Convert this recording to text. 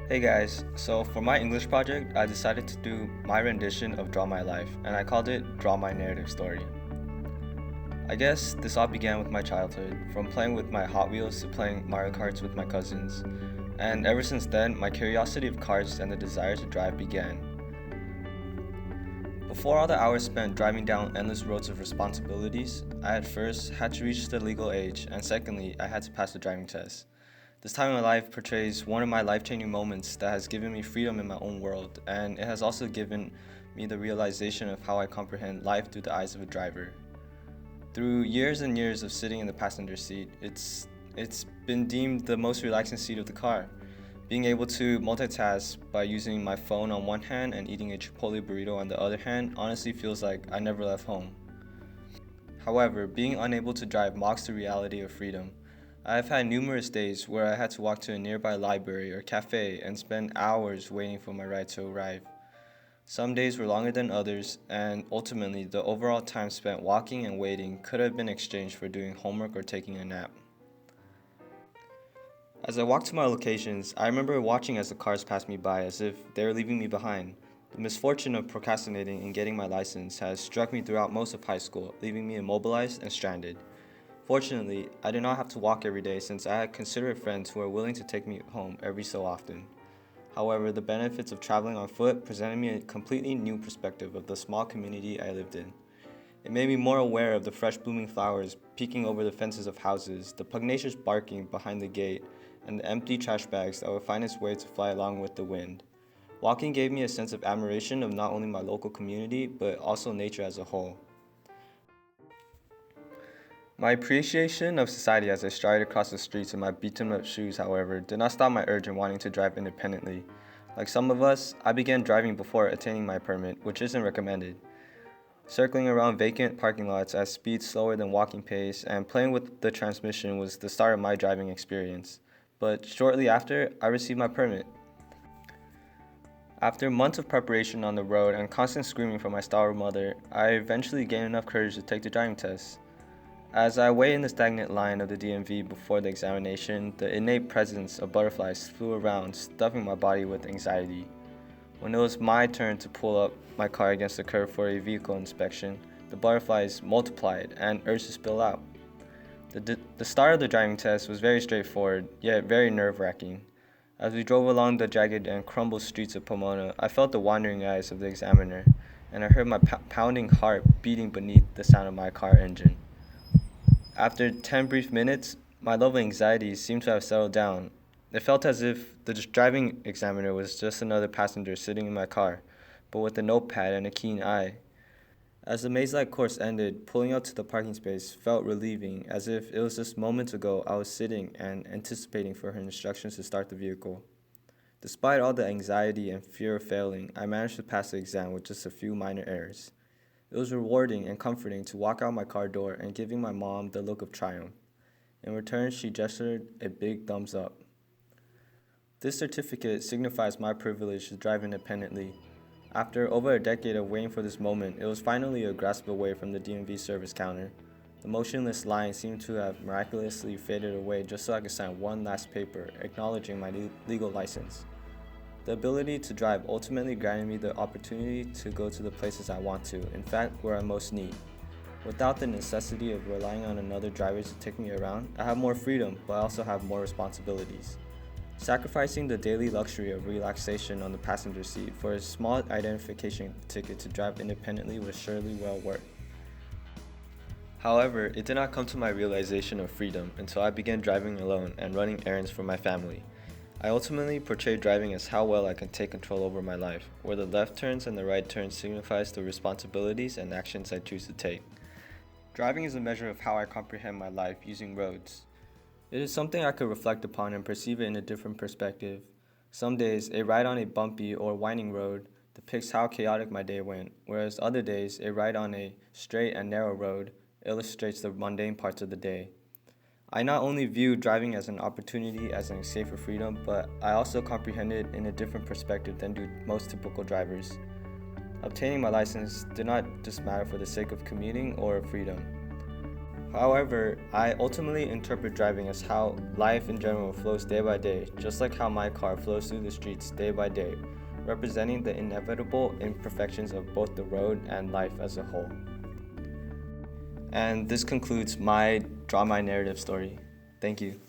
Hey guys, so for my English project, I decided to do my rendition of Draw My Life, and I called it Draw My Narrative Story. I guess this all began with my childhood, from playing with my Hot Wheels to playing Mario Karts with my cousins. And ever since then, my curiosity of cars and the desire to drive began. Before all the hours spent driving down endless roads of responsibilities, I at first had to reach the legal age, and secondly, I had to pass the driving test. This time in my life portrays one of my life-changing moments that has given me freedom in my own world, and it has also given me the realization of how I comprehend life through the eyes of a driver. Through years and years of sitting in the passenger seat, it's been deemed the most relaxing seat of the car. Being able to multitask by using my phone on one hand and eating a Chipotle burrito on the other hand honestly feels like I never left home. However, being unable to drive mocks the reality of freedom. I have had numerous days where I had to walk to a nearby library or cafe and spend hours waiting for my ride to arrive. Some days were longer than others, and ultimately, the overall time spent walking and waiting could have been exchanged for doing homework or taking a nap. As I walked to my locations, I remember watching as the cars passed me by as if they were leaving me behind. The misfortune of procrastinating in getting my license has struck me throughout most of high school, leaving me immobilized and stranded. Fortunately, I did not have to walk every day since I had considerate friends who were willing to take me home every so often. However, the benefits of traveling on foot presented me a completely new perspective of the small community I lived in. It made me more aware of the fresh blooming flowers peeking over the fences of houses, the pugnacious barking behind the gate, and the empty trash bags that would find its way to fly along with the wind. Walking gave me a sense of admiration of not only my local community, but also nature as a whole. My appreciation of society as I strided across the streets in my beaten-up shoes, however, did not stop my urge in wanting to drive independently. Like some of us, I began driving before attaining my permit, which isn't recommended. Circling around vacant parking lots at speeds slower than walking pace and playing with the transmission was the start of my driving experience. But shortly after, I received my permit. After months of preparation on the road and constant screaming from my stalwart mother, I eventually gained enough courage to take the driving test. As I waited in the stagnant line of the DMV before the examination, the innate presence of butterflies flew around, stuffing my body with anxiety. When it was my turn to pull up my car against the curb for a vehicle inspection, the butterflies multiplied and urged to spill out. The start of the driving test was very straightforward, yet very nerve-wracking. As we drove along the jagged and crumbled streets of Pomona, I felt the wandering eyes of the examiner, and I heard my pounding heart beating beneath the sound of my car engine. After 10 brief minutes, my level of anxiety seemed to have settled down. It felt as if the driving examiner was just another passenger sitting in my car, but with a notepad and a keen eye. As the maze-like course ended, pulling out to the parking space felt relieving, as if it was just moments ago I was sitting and anticipating for her instructions to start the vehicle. Despite all the anxiety and fear of failing, I managed to pass the exam with just a few minor errors. It was rewarding and comforting to walk out my car door and giving my mom the look of triumph. In return, she gestured a big thumbs up. This certificate signifies my privilege to drive independently. After over a decade of waiting for this moment, it was finally a grasp away from the DMV service counter. The motionless line seemed to have miraculously faded away just so I could sign one last paper acknowledging my legal license. The ability to drive ultimately granted me the opportunity to go to the places I want to, in fact, where I most need. Without the necessity of relying on another driver to take me around, I have more freedom, but I also have more responsibilities. Sacrificing the daily luxury of relaxation on the passenger seat for a small identification ticket to drive independently was surely well worth. However, it did not come to my realization of freedom until I began driving alone and running errands for my family. I ultimately portrayed driving as how well I can take control over my life, where the left turns and the right turns signifies the responsibilities and actions I choose to take. Driving is a measure of how I comprehend my life using roads. It is something I could reflect upon and perceive it in a different perspective. Some days, a ride on a bumpy or winding road depicts how chaotic my day went, whereas other days, a ride on a straight and narrow road illustrates the mundane parts of the day. I not only view driving as an opportunity as an escape for freedom, but I also comprehend it in a different perspective than do most typical drivers. Obtaining my license did not just matter for the sake of commuting or freedom. However, I ultimately interpret driving as how life in general flows day by day, just like how my car flows through the streets day by day, representing the inevitable imperfections of both the road and life as a whole. And this concludes my Draw My Narrative story. Thank you.